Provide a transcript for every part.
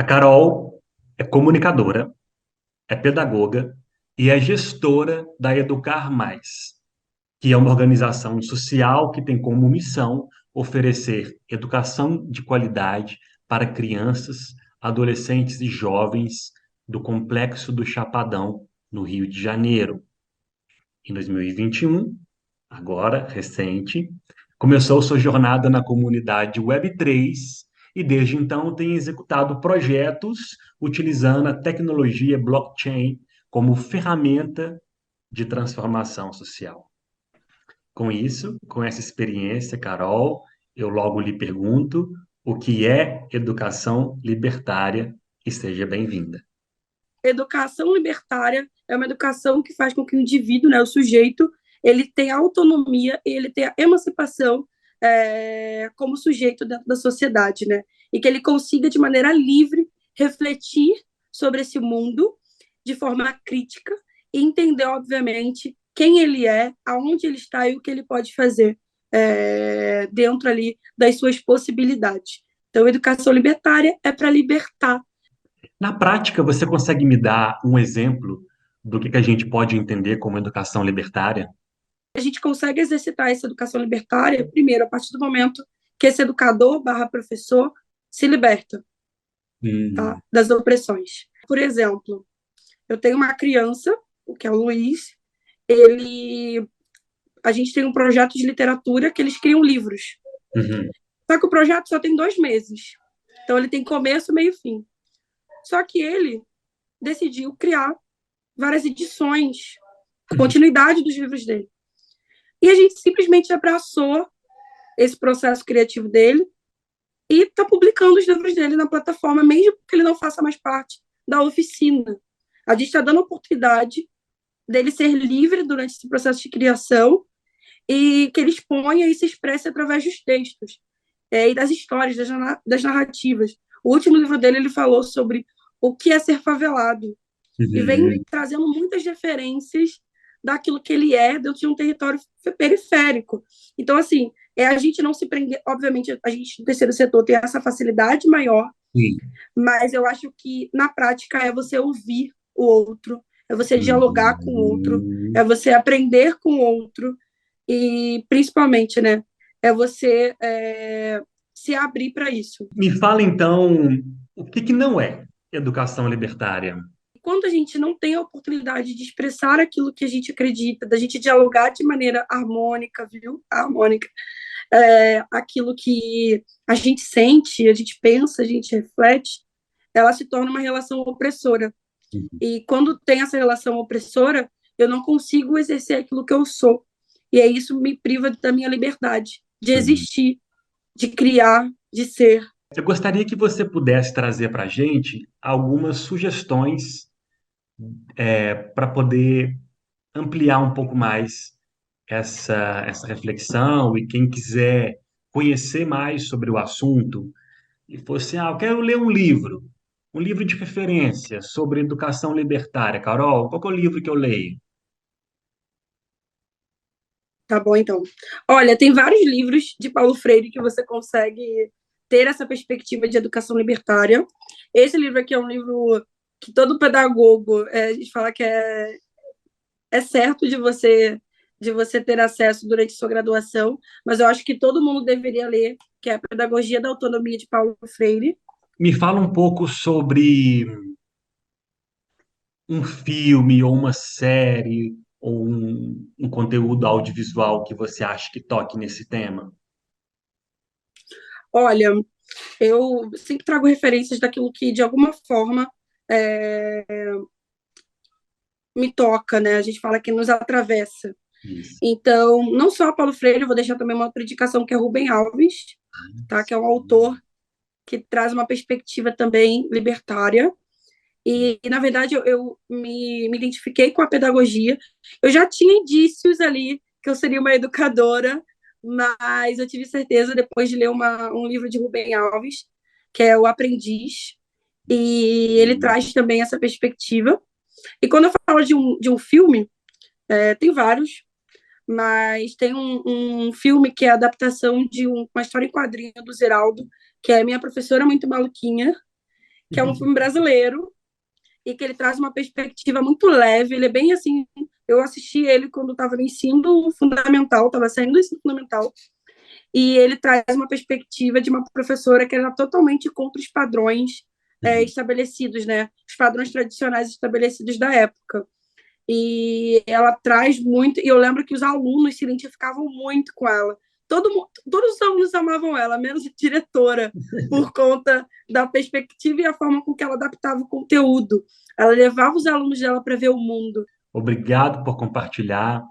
Carol é comunicadora, é pedagoga e é gestora da Educar Mais, que é uma organização social que tem como missão oferecer educação de qualidade para crianças, adolescentes e jovens do Complexo do Chapadão, no Rio de Janeiro. Em 2021, agora recente, começou sua jornada na comunidade Web3 e desde então tem executado projetos utilizando a tecnologia blockchain como ferramenta de transformação social. Com isso, com essa experiência, Carol, eu logo lhe pergunto o que é educação libertária e seja bem-vinda. Educação libertária é uma educação que faz com que o indivíduo, né, o sujeito, ele tenha autonomia e ele tenha emancipação como sujeito dentro da sociedade, né? E que ele consiga, de maneira livre, refletir sobre esse mundo de forma crítica e entender, obviamente, quem ele é, aonde ele está e o que ele pode fazer dentro ali das suas possibilidades. Então, educação libertária é para libertar. Na prática, você consegue me dar um exemplo do que a gente pode entender como educação libertária? A gente consegue exercitar essa educação libertária, primeiro, a partir do momento que esse educador barra professor se liberta, tá, Hum, das opressões. Por exemplo, eu tenho uma criança, que é o Luiz, a gente tem um projeto de literatura que eles criam livros. uhum, Só que o projeto só tem 2 meses. Então ele tem começo, meio e fim. Só que ele decidiu criar várias edições, a continuidade dos livros dele. E a gente simplesmente abraçou esse processo criativo dele e está publicando os livros dele na plataforma, mesmo que ele não faça mais parte da oficina. A gente está dando a oportunidade dele ser livre durante esse processo de criação e que ele exponha e se expresse através dos textos e das histórias, das narrativas. O último livro dele, ele falou sobre o que é ser favelado e vem uhum. trazendo muitas referências daquilo que ele é dentro de um território periférico. Então, assim, a gente não se prender, obviamente, a gente no terceiro setor tem essa facilidade maior, Sim. mas eu acho que na prática é você ouvir o outro, é você dialogar com o outro, Uhum. é você aprender com o outro e, principalmente, né, é você se abrir para isso. Me fala então o que que não é educação libertária? Quando a gente não tem a oportunidade de expressar aquilo que a gente acredita, da gente dialogar de maneira harmônica, viu? Harmônica, aquilo que a gente sente, a gente pensa, a gente reflete, ela se torna uma relação opressora. E quando tem essa relação opressora, eu não consigo exercer aquilo que eu sou. E aí isso me priva da minha liberdade de Uhum. existir, de criar, de ser. Eu gostaria que você pudesse trazer para a gente algumas sugestões para poder ampliar um pouco mais essa reflexão e quem quiser conhecer mais sobre o assunto e fosse, eu quero ler um livro de referência sobre educação libertária. Carol, qual que é o livro que eu leio? Tá bom, então. Olha, tem vários livros de Paulo Freire que você consegue ter essa perspectiva de educação libertária. Esse livro aqui é um livro que todo pedagogo, a gente fala que é certo de você ter acesso durante sua graduação, mas eu acho que todo mundo deveria ler, que é a Pedagogia da Autonomia de Paulo Freire. Me fala um pouco sobre um filme ou uma série ou um conteúdo audiovisual que você acha que toque nesse tema. Olha, eu sempre trago referências daquilo que, de alguma forma, é, me toca, né? A gente fala que nos atravessa. Isso. Então, não só Paulo Freire, eu vou deixar também uma outra indicação que é Rubem Alves, tá? Que é um autor que traz uma perspectiva também libertária. Na verdade, eu me identifiquei com a pedagogia. Eu já tinha indícios ali que eu seria uma educadora, mas eu tive certeza depois de ler um livro de Rubem Alves, que é O Aprendiz, e ele traz também essa perspectiva. E quando eu falo de um filme, tem vários, mas tem um filme que é a adaptação de uma história em quadrinho do Zeraldo, que é Minha Professora Muito Maluquinha, que é um filme brasileiro e que ele traz uma perspectiva muito leve. Ele é bem assim. Eu assisti ele quando estava no ensino fundamental, estava saindo do ensino fundamental, e ele traz uma perspectiva de uma professora que era totalmente contra os padrões Uhum. estabelecidos, né? Os padrões tradicionais estabelecidos da época. E ela traz muito. E eu lembro que os alunos se identificavam muito com ela. Todos os alunos amavam ela, menos a diretora, por conta da perspectiva e a forma com que ela adaptava o conteúdo. Ela levava os alunos dela para ver o mundo. Obrigado por compartilhar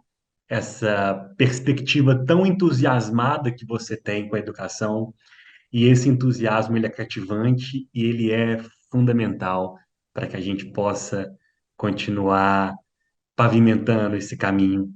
essa perspectiva tão entusiasmada que você tem com a educação. E esse entusiasmo, ele é cativante e ele é fundamental para que a gente possa continuar pavimentando esse caminho.